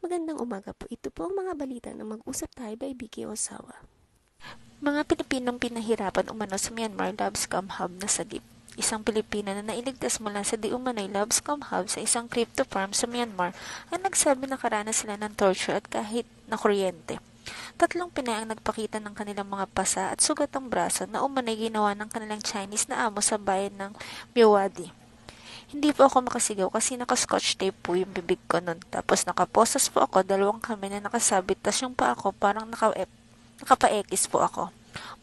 Magandang umaga po. Ito po ang mga balita na mag-usap tayo by Vicky Osawa. Mga Pilipinong pinahirapan umano sa Myanmar love scam hub na sagip. Isang Pilipina na nailigtas mula sa di umano'y love scam hub sa isang crypto farm sa Myanmar ang nagsabi na karanas sila ng torture at kahit na kuryente. Tatlong Pinay ang nagpakita ng kanilang mga pasa at sugat ang braso na umano'y ginawa ng kanilang Chinese na amo sa bayan ng Mewadi. Hindi po ako makasigaw kasi naka-scotch tape po yung bibig ko nun. Tapos nakaposas po ako, dalawang kamay na nakasabit, tas yung pa ako parang nakapa-ekis po ako.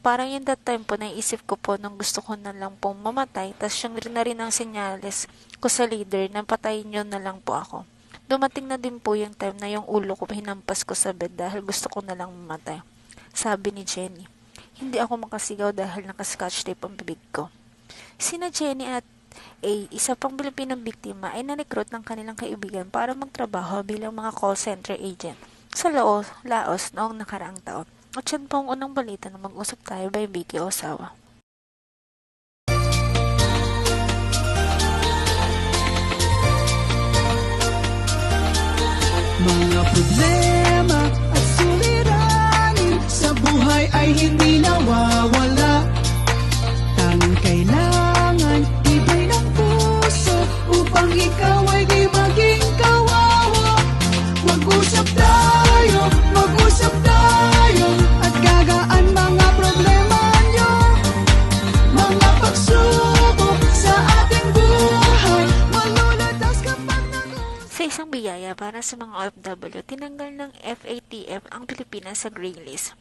Parang yung that time po, naisip ko po nung gusto ko na lang pong mamatay, tas yung na rin ang senyales ko sa leader na patayin yun na lang po ako. Dumating na din po yung time na yung ulo ko hinampas ko sa bed dahil gusto ko na lang mamatay. Sabi ni Jenny. Hindi ako makasigaw dahil naka-scotch tape ang bibig ko. Sina Jenny at isa pang Pilipinong biktima ay na-recruit ng kanilang kaibigan para magtrabaho bilang mga call center agent sa Laos noong nakaraang taon. At yan po ang unang balita na mag-usap tayo by Vicky Osawa. Mga problema at suliranin sa buhay ay hindi nawawala. Tanging kailangan ibig ng puso upang ikaw ay di maging kawawa. Mag-usap tayo at gagaan mga problema nyo. Mga pagsubok sa ating buhay malulutas kapag Sa isang biyaya para sa mga OFW, tinanggal ng FATF ang Pilipinas sa Grey List.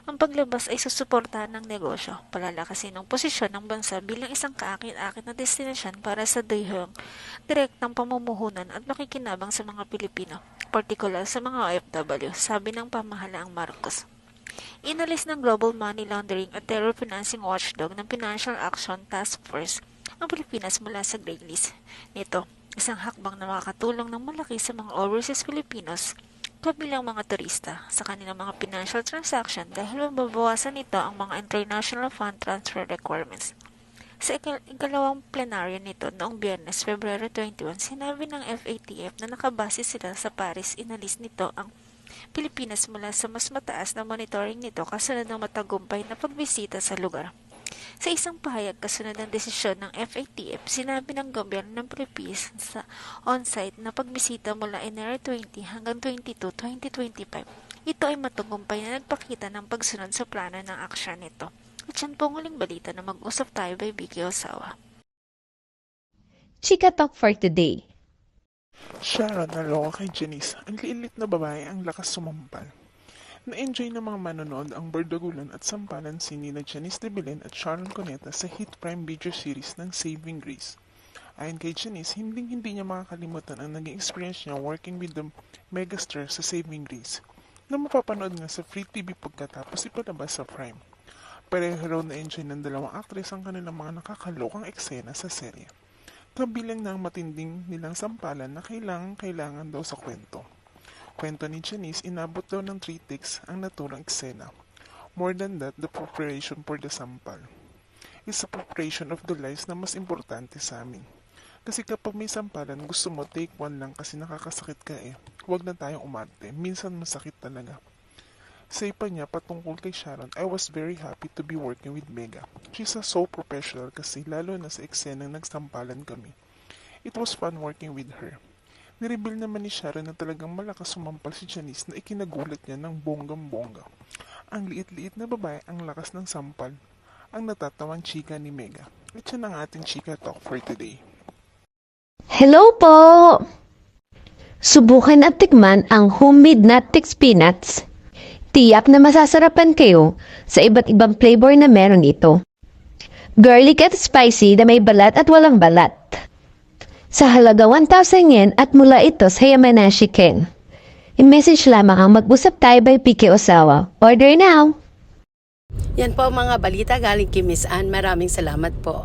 Ang paglabas ay susuportahan ng negosyo, palalakasin ng posisyon ng bansa bilang isang kaakit-akit na destinasyon para sa direktang pamumuhunan at makikinabang sa mga Pilipino, partikular sa mga OFW, sabi ng pamahalaang Marcos. Inalis ng Global Money Laundering at Terror Financing Watchdog ng Financial Action Task Force ang Pilipinas mula sa Grey List. Nito, isang hakbang na makakatulong ng malaki sa mga overseas Filipinos kabilang mga turista sa kanilang mga financial transaction dahil mababawasan nito ang mga international fund transfer requirements. Sa ikalawang plenaryo nito noong Biyernes, February 21, sinabi ng FATF na nakabase sila sa Paris, inalis nito ang Pilipinas mula sa mas mataas na monitoring nito kasunod ng matagumpay na pagbisita sa lugar. Sa isang pahayag kasunod ng desisyon ng FATF, sinabi ng gobyerno ng Pilipinas sa on-site na pagbisita mula Enero 20 hanggang 22, 2025. Ito ay matagumpay na nagpakita ng pagsunod sa plano ng aksyon nito. At yan po ang huling balita na mag-usap tayo by Vicky Osawa. Chika Talk for today. Sharon naloka kay Janice. Ang liilit na babae ang lakas sumampal. Na-enjoy ng mga manonood ang bardagulan at sampalan sini na Janice de Belen at Sharon Cuneta sa hit prime video series ng Saving Grace. Ayon kay Janice, hindi niya makakalimutan ang naging experience niya working with the megastar sa Saving Grace na mapapanood nga sa free TV pagkatapos ipalabas sa Prime. Pareho raw na-enjoy ng dalawang actress ang kanilang mga nakakalokang eksena sa serye. Kabilang na ang matinding nilang sampalan na kailangan daw sa kwento. Kwento ni Janice, inabot daw ng 3 takes ang naturang eksena. More than that, the preparation for the sampal is the preparation of the lives na mas importante sa amin. Kasi kapag may sampalan, gusto mo take 1 lang kasi nakakasakit ka eh. Huwag na tayong umarte, minsan masakit talaga. Sa ipa niya, patungkol kay Sharon, I was very happy to be working with Mega. She's so professional kasi lalo na sa eksenang nagsampalan kami. It was fun working with her. Nireveal naman ni Sharon na talagang malakas sumampal si Janice na ikinagulat niya ng bonggang-bongga. Ang liit-liit na babae ang lakas ng sampal, ang natatawang chika ni Mega. At yan ang ating Chika Talk for today. Hello po! Subukan at tikman ang homemade Nuttix Peanuts. Tiyak na masasarapan kayo sa iba't ibang flavor na meron ito. Garlic at spicy na may balat at walang balat. Sa halaga 1,000 yen at mula ito sa Yamanashi Ken. I-message lamang ang mag-usap tayo by Vicky Osawa. Order now! Yan po ang mga balita galing kay Miss Ann. Maraming salamat po.